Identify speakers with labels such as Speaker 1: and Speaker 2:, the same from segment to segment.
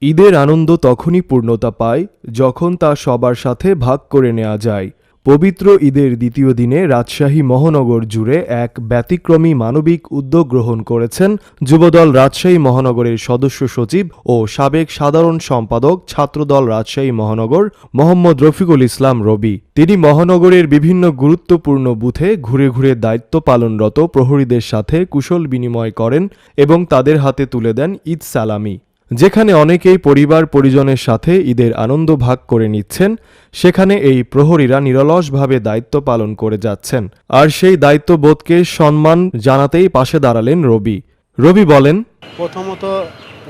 Speaker 1: ঈদের আনন্দ তখনই পূর্ণতা পায় যখন তা সবার সাথে ভাগ করে নেওয়া যায়। পবিত্র ঈদের দ্বিতীয় দিনে রাজশাহী মহানগর জুড়ে এক ব্যতিক্রমী মানবিক উদ্যোগ গ্রহণ করেছেন যুবদল রাজশাহী মহানগরের সদস্য সচিব ও সাবেক সাধারণ সম্পাদক ছাত্রদল রাজশাহী মহানগর মোহাম্মদ রফিকুল ইসলাম রবি। তিনি মহানগরের বিভিন্ন গুরুত্বপূর্ণ বুথে ঘুরে ঘুরে দায়িত্ব পালনরত প্রহরীদের সাথে কুশল বিনিময় করেন এবং তাদের হাতে তুলে দেন ঈদ সালামি। যেখানে অনেকেই পরিবার পরিজনের সাথে ঈদের আনন্দ ভাগ করে নিচ্ছেন, সেখানে এই প্রহরীরা নিরলসভাবে দায়িত্ব পালন করে যাচ্ছেন। আর সেই দায়িত্ববোধকে সম্মান জানাতেই পাশে দাঁড়ালেন রবি। রবি বলেন,
Speaker 2: প্রথমত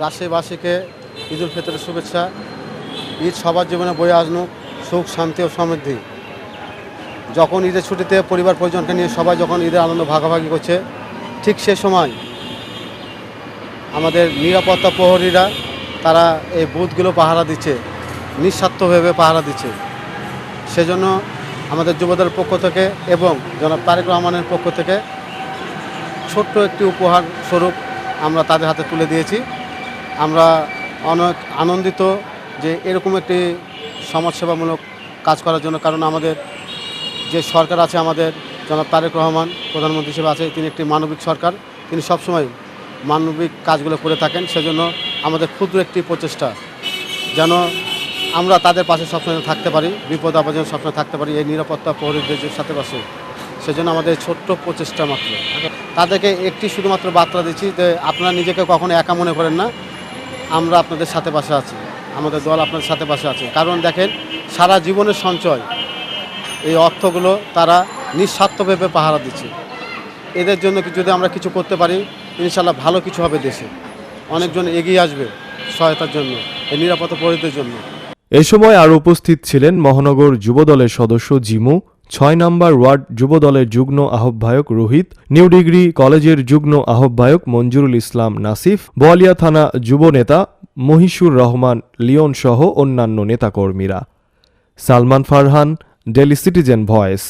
Speaker 2: রাজশাহীবাসীকে ঈদ উল ফিতরের শুভেচ্ছা। ঈদ সবার জীবনে বয়ে আসুক সুখ, শান্তি ও সমৃদ্ধি। যখন ঈদের ছুটিতে পরিবার পরিজনকে নিয়ে সবাই যখন ঈদের আনন্দ ভাগাভাগি করছে, ঠিক সে সময় আমাদের নিরাপত্তা প্রহরীরা তারা এই বুথগুলো পাহারা দিচ্ছে, নিঃস্বার্থভাবে পাহারা দিচ্ছে। সেজন্য আমাদের যুবদলের পক্ষ থেকে এবং জনাব তারেক রহমানের পক্ষ থেকে ছোট্ট একটি উপহার স্বরূপ আমরা তাদের হাতে তুলে দিয়েছি। আমরা অনেক আনন্দিত যে এরকম একটি সমাজসেবামূলক কাজ করার জন্য, কারণ আমাদের যে সরকার আছে, আমাদের জনাব তারেক রহমান প্রধানমন্ত্রী হিসেবে আছে, তিনি একটি মানবিক সরকার, তিনি সবসময় মানবিক কাজগুলো করে থাকেন। সেজন্য আমাদের ক্ষুদ্র একটি প্রচেষ্টা যেন আমরা তাদের পাশে সবসময় থাকতে পারি, বিপদ আপদে যেন সবসময় থাকতে পারি, এই নিরাপত্তা প্রহরীদের সাথে পাশে। সেজন্য আমাদের ছোট্ট প্রচেষ্টা মাত্র। তাদেরকে একটি শুধুমাত্র বার্তা দিচ্ছি যে আপনারা নিজেকে কখনো একা মনে করেন না, আমরা আপনাদের সাথে পাশে আছি, আমাদের দল আপনাদের সাথে পাশে আছে। কারণ দেখেন, সারা জীবনের সঞ্চয় এই অর্থগুলো তারা নিঃস্বার্থভাবে পাহারা দিচ্ছে। এদের জন্য যদি আমরা কিছু করতে পারি, ইনশাল্লাহ ভালো কিছু হবে, দেশে অনেকজন এগিয়ে আসবে সহায়তার জন্য, এই নিরাপত্তা প্রহরীদের জন্য।
Speaker 1: এ সময় আরও উপস্থিত ছিলেন মহানগর যুবদলের সদস্য জিমু, ৬ নম্বর ওয়ার্ড যুবদলের যুগ্ম আহ্বায়ক রোহিত, নিউ ডিগ্রি কলেজের যুগ্ম আহ্বায়ক মঞ্জুরুল ইসলাম নাসিফ, বোয়ালিয়া থানা যুব নেতা মহিশুর রহমান লিওন সহ অন্যান্য নেতাকর্মীরা। Salman Farhan, daily citizen voice.